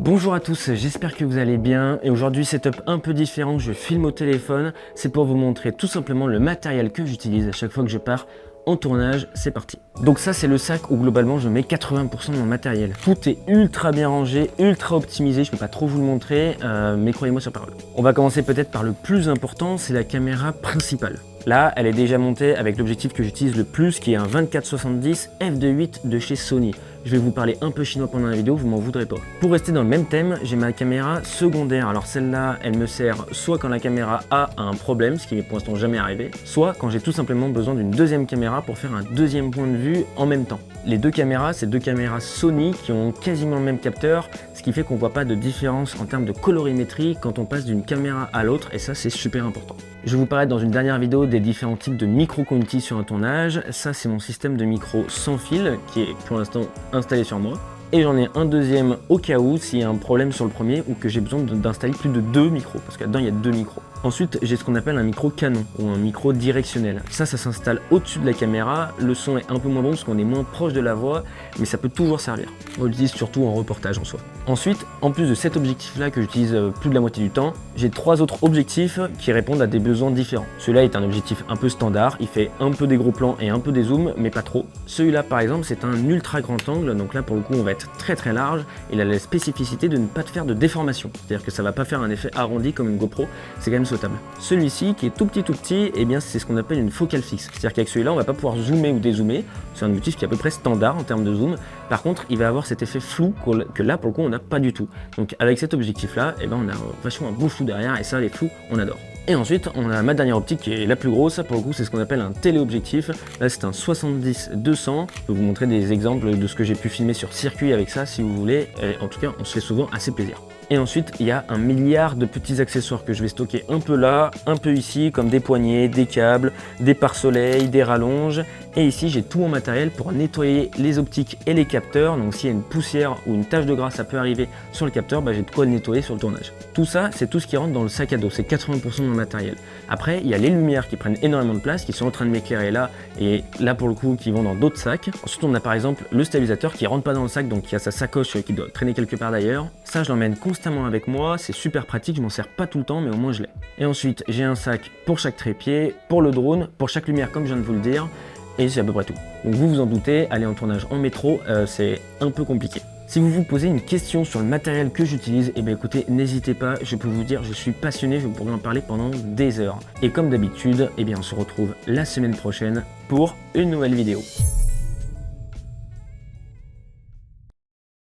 Bonjour à tous, j'espère que vous allez bien et aujourd'hui setup un peu différent, je filme au téléphone, c'est pour vous montrer tout simplement le matériel que j'utilise à chaque fois que je pars en tournage, c'est parti. Donc ça c'est le sac où globalement je mets 80% de mon matériel. Tout est ultra bien rangé, ultra optimisé, je peux pas trop vous le montrer, mais croyez-moi sur parole. On va commencer peut-être par le plus important, c'est la caméra principale. Là, elle est déjà montée avec l'objectif que j'utilise le plus, qui est un 24-70 f2.8 de chez Sony. Je vais vous parler un peu chinois pendant la vidéo, vous m'en voudrez pas. Pour rester dans le même thème, j'ai ma caméra secondaire. Alors celle-là, elle me sert soit quand la caméra A a un problème, ce qui n'est pour l'instant jamais arrivé, soit quand j'ai tout simplement besoin d'une deuxième caméra pour faire un deuxième point de vue en même temps. Les deux caméras, c'est deux caméras Sony qui ont quasiment le même capteur, ce qui fait qu'on voit pas de différence en termes de colorimétrie quand on passe d'une caméra à l'autre, et ça c'est super important. Je vais vous parler dans une dernière vidéo des différents types de micros qu'on utilise sur un tournage. Ça c'est mon système de micro sans fil qui est pour l'instant installé sur moi. Et j'en ai un deuxième au cas où s'il y a un problème sur le premier ou que j'ai besoin d'installer plus de deux micros, parce que là-dedans il y a deux micros. Ensuite, j'ai ce qu'on appelle un micro canon ou un micro directionnel. Ça s'installe au-dessus de la caméra. Le son est un peu moins bon parce qu'on est moins proche de la voix, mais ça peut toujours servir. On l'utilise surtout en reportage en soi. Ensuite, en plus de cet objectif-là que j'utilise plus de la moitié du temps, j'ai trois autres objectifs qui répondent à des besoins différents. Celui-là est un objectif un peu standard, il fait un peu des gros plans et un peu des zooms, mais pas trop. Celui-là, par exemple, c'est un ultra grand angle, donc là pour le coup, on va être très large. Il a la spécificité de ne pas te faire de déformation, c'est-à-dire que ça va pas faire un effet arrondi comme une GoPro, c'est quand même souhaitable. Celui-ci, qui est tout petit, eh bien c'est ce qu'on appelle une focale fixe, c'est-à-dire qu'avec celui-là, on va pas pouvoir zoomer ou dézoomer. C'est un objectif qui est à peu près standard en termes de zoom. Par contre, il va avoir cet effet flou que là, pour le coup, on n'a pas du tout. Donc avec cet objectif-là, eh ben, on a vachement un beau flou derrière, et ça, les flous, on adore. Et ensuite, on a ma dernière optique qui est la plus grosse. Pour le coup, c'est ce qu'on appelle un téléobjectif. Là, c'est un 70-200. Je peux vous montrer des exemples de ce que j'ai pu filmer sur circuit avec ça, si vous voulez. Et en tout cas, on se fait souvent assez plaisir. Et ensuite, il y a un milliard de petits accessoires que je vais stocker un peu là, un peu ici, comme des poignées, des câbles, des pare-soleil, des rallonges. Et ici, j'ai tout mon matériel pour nettoyer les optiques et les capteurs. Donc s'il y a une poussière ou une tache de gras, ça peut arriver sur le capteur, j'ai de quoi le nettoyer sur le tournage. Tout ça, c'est tout ce qui rentre dans le sac à dos. C'est 80% de mon matériel. Après, il y a les lumières qui prennent énormément de place, qui sont en train de m'éclairer là, et là pour le coup, qui vont dans d'autres sacs. Ensuite, on a par exemple le stabilisateur qui rentre pas dans le sac, donc il y a sa sacoche qui doit traîner quelque part d'ailleurs. Ça, je l'emmène constamment avec moi, c'est super pratique, je m'en sers pas tout le temps, mais au moins je l'ai. Et ensuite, j'ai un sac pour chaque trépied, pour le drone, pour chaque lumière comme je viens de vous le dire, et c'est à peu près tout. Donc vous vous en doutez, aller en tournage en métro, c'est un peu compliqué. Si vous vous posez une question sur le matériel que j'utilise, eh bien écoutez, n'hésitez pas, je peux vous dire, je suis passionné, je pourrais en parler pendant des heures. Et comme d'habitude, eh bien on se retrouve la semaine prochaine pour une nouvelle vidéo.